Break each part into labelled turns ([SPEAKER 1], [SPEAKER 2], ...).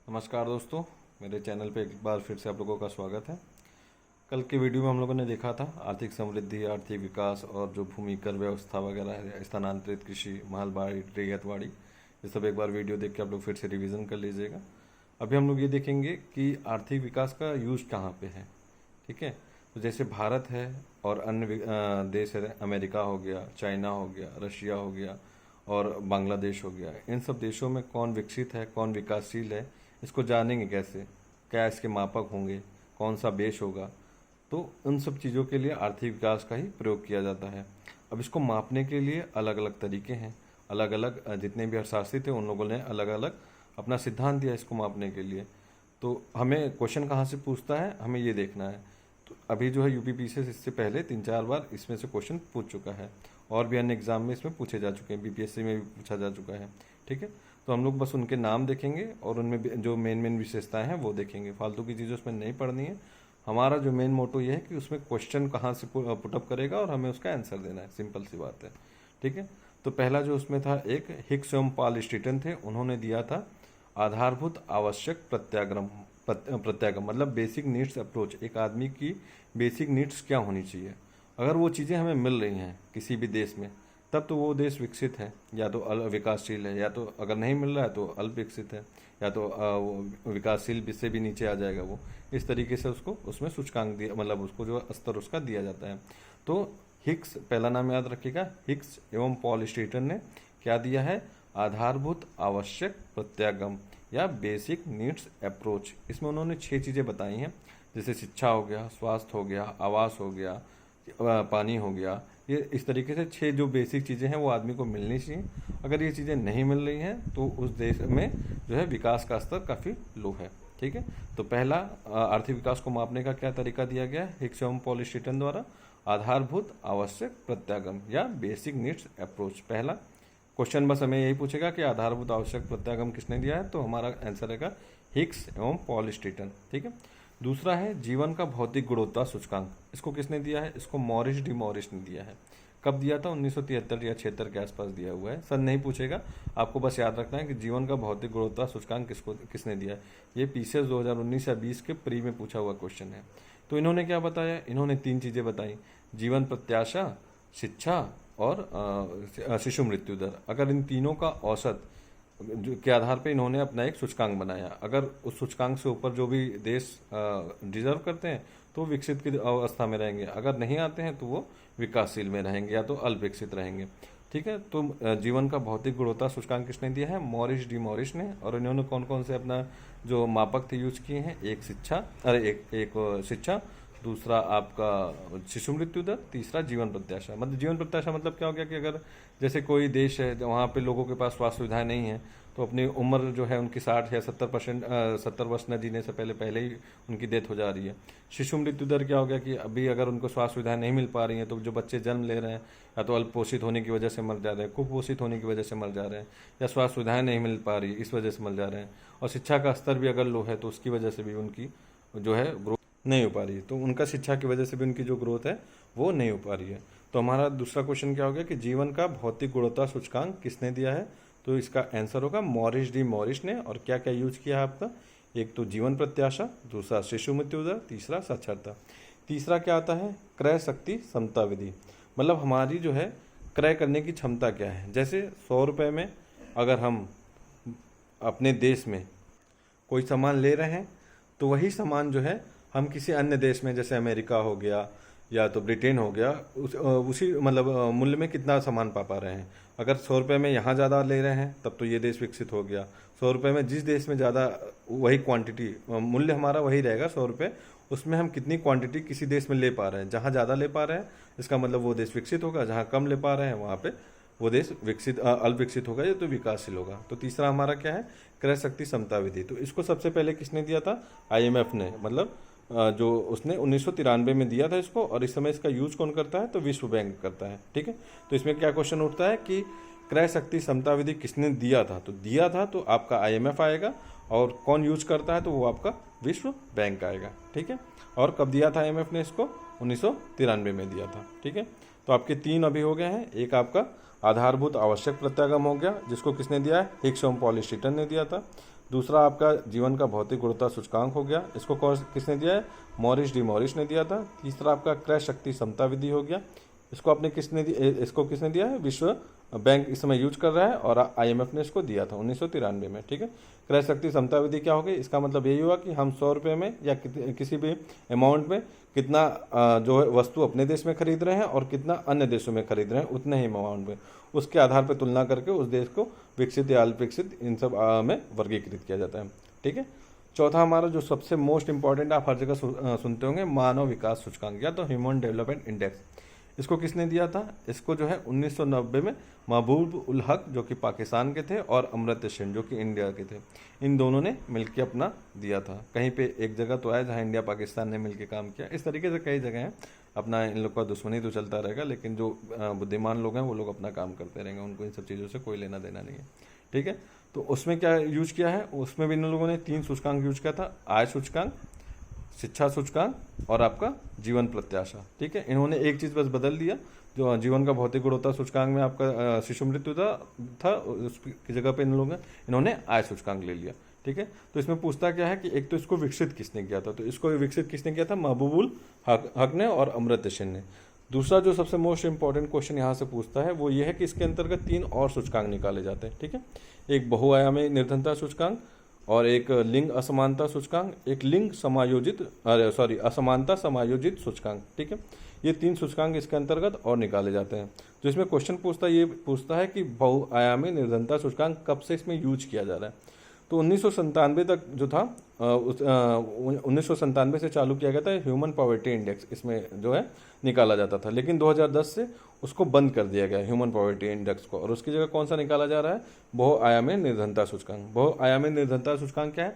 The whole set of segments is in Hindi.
[SPEAKER 1] नमस्कार दोस्तों, मेरे चैनल पे एक बार फिर से आप लोगों का स्वागत है। कल की वीडियो में हम लोगों ने देखा था आर्थिक समृद्धि, आर्थिक विकास और जो भूमिकर व्यवस्था वगैरह है, स्थानांतरित कृषि, महलबाड़ी, रैयतवाड़ी, ये सब एक बार वीडियो देख के आप लोग फिर से रिवीजन कर लीजिएगा। अभी हम लोग ये देखेंगे कि आर्थिक विकास का यूज कहाँ पे है। ठीक है, तो जैसे भारत है और अन्य देश है, अमेरिका हो गया, चाइना हो गया, रशिया हो गया और बांग्लादेश हो गया। इन सब देशों में कौन विकसित है, कौन विकासशील है, इसको जानेंगे कैसे, क्या इसके मापक होंगे, कौन सा बेस होगा। तो उन सब चीज़ों के लिए आर्थिक विकास का ही प्रयोग किया जाता है। अब इसको मापने के लिए अलग अलग तरीके हैं, अलग अलग जितने भी अर्थशास्त्री थे उन लोगों ने अलग अलग अपना सिद्धांत दिया इसको मापने के लिए। तो हमें क्वेश्चन कहाँ से पूछता है, हमें ये देखना है। तो अभी जो है यूपीपीसीएस इससे पहले 3-4 बार इसमें से क्वेश्चन पूछ चुका है और भी अन्य एग्जाम में इसमें पूछे जा चुके हैं, बीपीएससी में भी पूछा जा चुका है। ठीक है, तो हम लोग बस उनके नाम देखेंगे और उनमें जो मेन विशेषताएं हैं वो देखेंगे। फालतू की चीज़ें उसमें नहीं पढ़नी है। हमारा जो मेन मोटो ये है कि उसमें क्वेश्चन कहाँ से पुटअप करेगा और हमें उसका आंसर देना है। सिंपल सी बात है। ठीक है, तो पहला जो उसमें था, एक हिक्स एवं पॉल स्टीटन थे, उन्होंने दिया था आधारभूत आवश्यक प्रत्यागम मतलब बेसिक नीड्स अप्रोच। एक आदमी की बेसिक नीड्स क्या होनी चाहिए, अगर वो चीज़ें हमें मिल रही हैं किसी भी देश में, तब तो वो देश विकसित है, या तो विकासशील है, या तो अगर नहीं मिल रहा है तो अल्प विकसित है, या तो वो विकासशील से भी नीचे आ जाएगा। वो इस तरीके से उसको उसमें सूचकांक दिया, मतलब उसको जो स्तर उसका दिया जाता है। तो हिक्स, पहला नाम याद रखिएगा, हिक्स एवं पॉल स्टीटन ने क्या दिया है, आधारभूत आवश्यक प्रत्यागम या बेसिक नीड्स अप्रोच। इसमें उन्होंने 6 चीज़ें बताई हैं, जैसे शिक्षा हो गया, स्वास्थ्य हो गया, आवास हो गया, पानी हो गया। ये इस तरीके से 6 जो बेसिक चीज़ें हैं वो आदमी को मिलनी चाहिए। अगर ये चीज़ें नहीं मिल रही हैं तो उस देश में जो है विकास का स्तर काफ़ी लो है। ठीक है, तो पहला आर्थिक विकास को मापने का क्या तरीका दिया गया है, हिक्स एवं पॉल स्टीटन द्वारा, आधारभूत आवश्यक प्रत्यागम या बेसिक नीड्स अप्रोच। पहला क्वेश्चन बस हमें यही पूछेगा कि आधारभूत आवश्यक प्रत्यागम किसने दिया है, तो हमारा आंसर रहेगा हिक्स एवं पॉल स्टीटन। ठीक है, दूसरा है जीवन का भौतिक गुणवत्ता सूचकांक। इसको किसने दिया है, इसको मॉरिस डी मॉरिस ने दिया है। कब दिया था, 1973 या 76 के आसपास दिया हुआ है। सन नहीं पूछेगा, आपको बस याद रखना है कि जीवन का भौतिक गुणवत्ता सूचकांक किसने दिया है। ये पीसीएस 2019 या 20 के प्री में पूछा हुआ क्वेश्चन है। तो इन्होंने क्या बताया, इन्होंने 3 चीजें बताई, जीवन प्रत्याशा, शिक्षा और शिशु मृत्यु दर। अगर इन तीनों का औसत के आधार पर इन्होंने अपना एक सूचकांक बनाया। अगर उस सूचकांक से ऊपर जो भी देश डिजर्व करते हैं तो विकसित की अवस्था में रहेंगे, अगर नहीं आते हैं तो वो विकासशील में रहेंगे या तो अल्प विकसित रहेंगे। ठीक है, तो जीवन का भौतिक गुणवत्ता सूचकांक किसने दिया है, मॉरिस डी मॉरिस ने। और इन्होंने कौन कौन से अपना जो मापक थे यूज किए हैं, एक शिक्षा, दूसरा आपका शिशु मृत्यु दर, तीसरा जीवन प्रत्याशा। मतलब जीवन प्रत्याशा मतलब क्या हो गया कि अगर जैसे कोई देश है वहाँ पे लोगों के पास स्वास्थ्य सुविधाएं नहीं है, तो अपनी उम्र जो है उनकी 60 या 70 वर्ष न जीने से पहले ही उनकी डेथ हो जा रही है। शिशु मृत्यु दर क्या हो गया कि अभी अगर उनको स्वास्थ्य सुविधाएं नहीं मिल पा रही हैं तो जो बच्चे जन्म ले रहे हैं या तो अल्प पोषित होने की वजह से मर जा रहे हैं, कुपोषित होने की वजह से मर जा रहे हैं, या स्वास्थ्य सुविधाएं नहीं मिल पा रही इस वजह से मर जा रहे हैं। और शिक्षा का स्तर भी अगर लो है तो उसकी वजह से भी उनकी जो है ग्रोथ नहीं हो पा रही है, तो उनका शिक्षा की वजह से भी उनकी जो ग्रोथ है वो नहीं हो पा रही है। तो हमारा दूसरा क्वेश्चन क्या हो गया कि जीवन का भौतिक गुणवत्ता सूचकांक किसने दिया है, तो इसका आंसर होगा मॉरिस डी मॉरिस ने। और क्या क्या यूज किया है आपका, एक तो जीवन प्रत्याशा, दूसरा शिशु मृत्यु दर, तीसरा साक्षरता। तीसरा क्या आता है, क्रय शक्ति समता विधि। मतलब हमारी जो है क्रय करने की क्षमता क्या है। जैसे 100 रुपये में अगर हम अपने देश में कोई सामान ले रहे हैं तो वही सामान जो है हम किसी अन्य देश में, जैसे अमेरिका हो गया या तो ब्रिटेन हो गया, उसी मतलब मूल्य में कितना सामान पा रहे हैं। अगर 100 रुपये में यहाँ ज़्यादा ले रहे हैं तब तो ये देश विकसित हो गया। 100 रुपये में जिस देश में ज़्यादा, वही क्वांटिटी, मूल्य हमारा वही रहेगा 100 रुपये, उसमें हम कितनी क्वांटिटी किसी देश में ले पा रहे हैं। जहाँ ज़्यादा ले पा रहे हैं इसका मतलब वो देश विकसित होगा, जहाँ कम ले पा रहे हैं वहाँ पे वो देश अल्प विकसित होगा या तो विकासशील होगा। तो तीसरा हमारा क्या है, क्रय शक्ति समता विधि। तो इसको सबसे पहले किसने दिया था, IMF ने। मतलब जो उसने 1993 में दिया था इसको, और इस समय इसका यूज कौन करता है, तो विश्व बैंक करता है। ठीक है, तो इसमें क्या क्वेश्चन उठता है कि क्रय शक्ति समता विधि किसने दिया था, तो दिया था तो आपका IMF आएगा, और कौन यूज करता है तो वो आपका विश्व बैंक आएगा। ठीक है, और कब दिया था IMF ने इसको, 1993 में दिया था। ठीक है, तो आपके 3 अभी हो गए हैं। एक आपका आधारभूत आवश्यक प्रत्यागम हो गया, जिसको किसने दिया है, हिक्स एवं पॉल स्टीटन ने दिया था। दूसरा आपका जीवन का भौतिक गुणवत्ता सूचकांक हो गया, इसको किसने दिया है, मॉरिस डी मॉरिस ने दिया था। तीसरा आपका क्रय शक्ति समता विधि हो गया, इसको किसने दिया है, विश्व बैंक इस समय यूज कर रहा है और IMF ने इसको दिया था 1993 में। ठीक है, क्रय शक्ति समता विधि क्या होगी, इसका मतलब यही हुआ कि हम 100 रुपये में या किसी भी अमाउंट में कितना जो है वस्तु अपने देश में खरीद रहे हैं और कितना अन्य देशों में खरीद रहे हैं उतने ही अमाउंट में, उसके आधार पर तुलना करके उस देश को विकसित या अल्प विकसित इन सब में वर्गीकृत किया जाता है। ठीक है, चौथा हमारा जो सबसे मोस्ट इंपॉर्टेंट आप हर जगह सुनते होंगे, मानव विकास सूचकांक या तो ह्यूमन डेवलपमेंट इंडेक्स। इसको किसने दिया था, इसको जो है 1990 में महबूब उल हक जो कि पाकिस्तान के थे और अमर्त्य सेन जो कि इंडिया के थे, इन दोनों ने मिलकर अपना दिया था। कहीं पे एक जगह तो आया जहाँ इंडिया पाकिस्तान ने मिलकर काम किया, इस तरीके से कई जगह हैं। अपना इन लोग का दुश्मनी तो चलता रहेगा, लेकिन जो बुद्धिमान लोग हैं वो लोग अपना काम करते रहेंगे, उनको इन सब चीज़ों से कोई लेना देना नहीं है। ठीक है, तो उसमें क्या यूज किया है, उसमें भी इन लोगों ने 3 सूचकांक यूज किया था, आय सूचकांक, शिक्षा सूचकांक और आपका जीवन प्रत्याशा। ठीक है, इन्होंने एक चीज़ बस बदल दिया, जो जीवन का भौतिक गुणवत्ता सूचकांक में आपका शिशु मृत्यु था उसकी जगह पे इन्होंने आय सूचकांक ले लिया। ठीक है, तो इसमें पूछता क्या है कि एक तो इसको विकसित किसने किया था, तो इसको विकसित किसने किया था, महबूबुल हक ने और अमर्त्य सेन ने। दूसरा जो सबसे मोस्ट इंपॉर्टेंट क्वेश्चन यहाँ से पूछता है वो ये है कि इसके अंतर्गत 3 और सूचकांक निकाले जाते हैं। ठीक है, एक बहुआयामी निर्धनता सूचकांक और एक लिंग असमानता सूचकांक, एक असमानता समायोजित सूचकांक। ठीक है, ये 3 सूचकांक इसके अंतर्गत और निकाले जाते हैं। जो इसमें क्वेश्चन पूछता है कि बहुआयामी निर्धनता सूचकांक कब से इसमें यूज किया जा रहा है, तो 1997 तक जो था 1997 से चालू किया गया था ह्यूमन पॉवर्टी इंडेक्स, इसमें जो है निकाला जाता था, लेकिन 2010 से उसको बंद कर दिया गया ह्यूमन पॉवर्टी इंडेक्स को, और उसकी जगह कौन सा निकाला जा रहा है, बहुआयामी निर्धनता सूचकांक। बहुआयामी निर्धनता सूचकांक क्या है,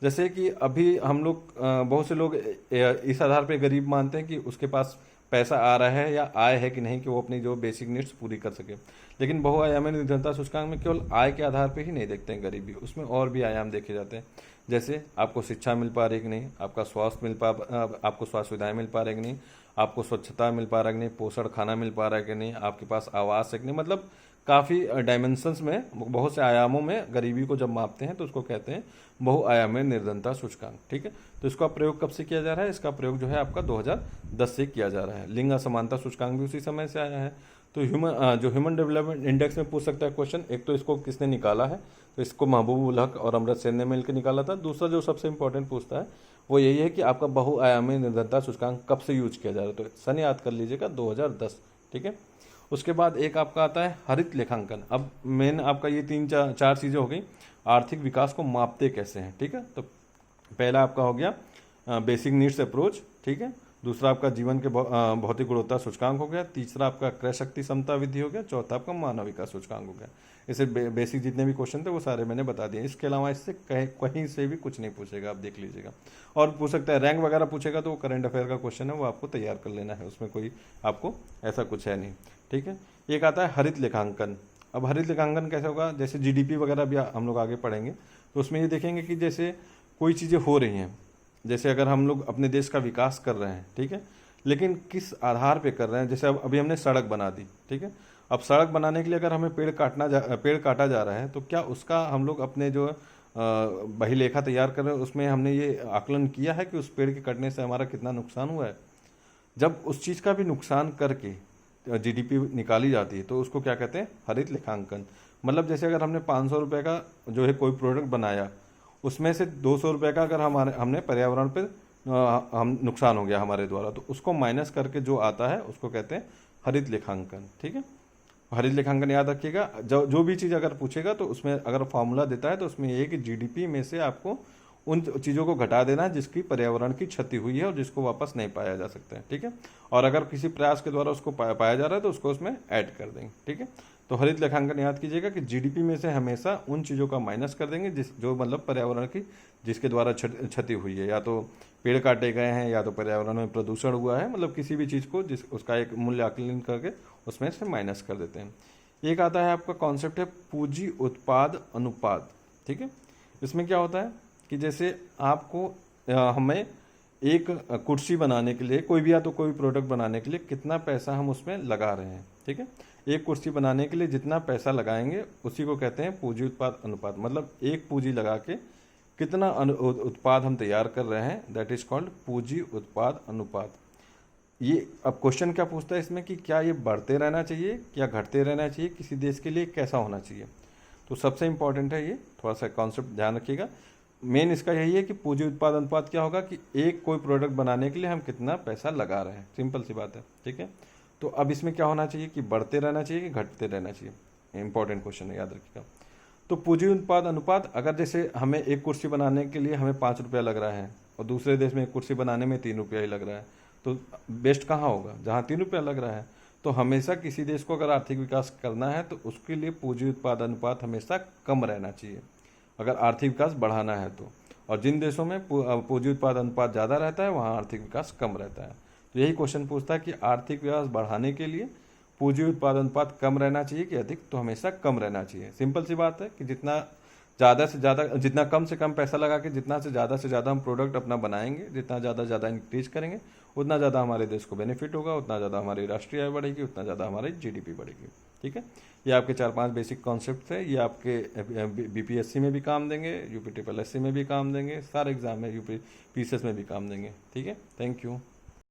[SPEAKER 1] जैसे कि अभी हम लोग बहुत से लोग इस आधार पर गरीब मानते हैं कि उसके पास पैसा आ रहा है या आय है कि नहीं कि वो अपनी जो बेसिक नीड्स पूरी कर सके, लेकिन बहुआयामी निर्धनता सूचकांक में केवल आय के आधार पर ही नहीं देखते हैं गरीबी, उसमें और भी आयाम देखे जाते हैं, जैसे आपको शिक्षा मिल पा रही कि नहीं, आपको स्वास्थ्य सुविधाएं मिल पा रही कि नहीं, आपको स्वच्छता मिल पा रहा है कि नहीं, पोषण खाना मिल पा रहा है कि नहीं, आपके पास आवास है कि नहीं, मतलब काफ़ी डायमेंशंस में, बहुत से आयामों में गरीबी को जब मापते हैं तो उसको कहते हैं बहुआयामी निर्धनता सूचकांक। ठीक है, तो इसका प्रयोग कब से किया जा रहा है, इसका प्रयोग जो है आपका 2010 से किया जा रहा है। लिंग असमानता सूचकांक भी उसी समय से आया है। तो ह्यूमन डेवलपमेंट इंडेक्स में पूछ सकता है क्वेश्चन, एक तो इसको किसने निकाला है, तो इसको महबूब उल हक और अमर्त्य सेन ने मिलकर निकाला था। दूसरा जो सबसे इंपॉर्टेंट पूछता है वो यही है कि आपका बहुआयामी निर्धनता सूचकांक कब से यूज किया जा रहा है, तो सन याद कर लीजिएगा 2010। ठीक है, उसके बाद एक आपका आता है हरित लेखांकन। अब मेन आपका ये 3-4 चीज़ें हो गई, आर्थिक विकास को मापते कैसे हैं। ठीक है, तो पहला आपका हो गया बेसिक नीड्स अप्रोच। ठीक है, दूसरा आपका जीवन के भौतिक गुणवत्ता सूचकांक हो गया, तीसरा आपका क्रय शक्ति समता विधि हो गया, चौथा आपका मानव विकास सूचकांक हो गया। इसे बेसिक जितने भी क्वेश्चन थे वो सारे मैंने बता दिए, इसके अलावा इससे कहीं से भी कुछ नहीं पूछेगा, आप देख लीजिएगा। और पूछ सकता है रैंक वगैरह पूछेगा तो वो करंट अफेयर का क्वेश्चन है, वो आपको तैयार कर लेना है, उसमें कोई आपको ऐसा कुछ है नहीं। ठीक है, एक आता है हरित लेखांकन। अब हरित लेखांकन कैसे होगा, जैसे GDP वगैरह भी हम लोग आगे पढ़ेंगे, तो उसमें ये देखेंगे कि जैसे कोई चीज़ें हो रही हैं, जैसे अगर हम लोग अपने देश का विकास कर रहे हैं, ठीक है, लेकिन किस आधार पे कर रहे हैं। जैसे अब अभी हमने सड़क बना दी, ठीक है, अब सड़क बनाने के लिए अगर हमें पेड़ काटा जा रहा है, तो क्या उसका हम लोग अपने जो बहीलेखा तैयार कर रहे हैं उसमें हमने ये आकलन किया है कि उस पेड़ के कटने से हमारा कितना नुकसान हुआ है। जब उस चीज़ का भी नुकसान करके GDP निकाली जाती है तो उसको क्या कहते हैं, हरित लेखांकन। मतलब जैसे अगर हमने 500 रुपये का जो है कोई प्रोडक्ट बनाया, उसमें से 200 रुपये का अगर हमने पर्यावरण पे हम नुकसान हो गया हमारे द्वारा, तो उसको माइनस करके जो आता है उसको कहते हैं हरित लेखांकन। ठीक है, हरित लेखांकन याद रखिएगा, जो भी चीज़ अगर पूछेगा तो उसमें अगर फॉर्मूला देता है तो उसमें ये है कि GDP में से आपको उन चीज़ों को घटा देना है जिसकी पर्यावरण की क्षति हुई है और जिसको वापस नहीं पाया जा सकता है। ठीक है, और अगर किसी प्रयास के द्वारा उसको पाया जा रहा है तो उसको उसमें ऐड कर देंगे। ठीक है, तो हरित लेखांकन याद कीजिएगा कि GDP में से हमेशा उन चीज़ों का माइनस कर देंगे जो मतलब पर्यावरण की जिसके द्वारा क्षति हुई है, या तो पेड़ काटे गए हैं या तो पर्यावरण में प्रदूषण हुआ है, मतलब किसी भी चीज़ को उसका एक मूल्य आकलन करके उसमें से माइनस कर देते हैं। एक आता है आपका कॉन्सेप्ट है पूंजी उत्पाद अनुपात। ठीक है, इसमें क्या होता है कि जैसे आपको हमें एक कुर्सी बनाने के लिए कोई भी, या तो कोई प्रोडक्ट बनाने के लिए कितना पैसा हम उसमें लगा रहे हैं। ठीक है, एक कुर्सी बनाने के लिए जितना पैसा लगाएंगे उसी को कहते हैं पूंजी उत्पाद अनुपात। मतलब एक पूंजी लगा के कितना उत्पाद हम तैयार कर रहे हैं, दैट इज कॉल्ड पूंजी उत्पाद अनुपात। ये अब क्वेश्चन क्या पूछता है इसमें कि क्या ये बढ़ते रहना चाहिए, क्या घटते रहना चाहिए, किसी देश के लिए कैसा होना चाहिए। तो सबसे इंपॉर्टेंट है ये, थोड़ा सा कॉन्सेप्ट ध्यान रखिएगा। मेन इसका यही है कि पूंजी उत्पाद अनुपात क्या होगा कि एक कोई प्रोडक्ट बनाने के लिए हम कितना पैसा लगा रहे हैं, सिंपल सी बात है। ठीक है, तो अब इसमें क्या होना चाहिए कि बढ़ते रहना चाहिए कि घटते रहना चाहिए, इंपॉर्टेंट क्वेश्चन है, याद रखिएगा। तो पूंजी उत्पाद अनुपात, अगर जैसे हमें एक कुर्सी बनाने के लिए हमें 5 रुपया लग रहा है और दूसरे देश में एक कुर्सी बनाने में 3 रुपया ही लग रहा है, तो बेस्ट कहाँ होगा, जहाँ 3 रुपया लग रहा है। तो हमेशा किसी देश को अगर आर्थिक विकास करना है तो उसके लिए पूंजी उत्पाद अनुपात हमेशा कम रहना चाहिए, अगर आर्थिक विकास बढ़ाना है तो। और जिन देशों में पूंजी उत्पाद अनुपात ज़्यादा रहता है वहाँ आर्थिक विकास कम रहता है। तो यही क्वेश्चन पूछता है कि आर्थिक विकास बढ़ाने के लिए पूंजी उत्पाद अनुपात कम रहना चाहिए कि अधिक, तो हमेशा कम रहना चाहिए। सिंपल सी बात है कि जितना ज़्यादा से ज़्यादा, जितना कम से कम पैसा लगा के जितना से ज़्यादा हम प्रोडक्ट अपना बनाएंगे, जितना ज़्यादा इंक्रीज करेंगे, उतना ज़्यादा हमारे देश को बेनिफिट होगा, उतना ज़्यादा हमारी राष्ट्रीय आय बढ़ेगी, उतना ज़्यादा हमारी जीडीपी बढ़ेगी। ठीक है, ये आपके 4-5 बेसिक कॉन्सेप्ट है, ये आपके बीपीएससी में भी काम देंगे, यूपी ट्रिपल एससी में भी काम देंगे, सारे एग्जाम में, यूपी पीसीएस में भी काम देंगे। ठीक है, थैंक यू।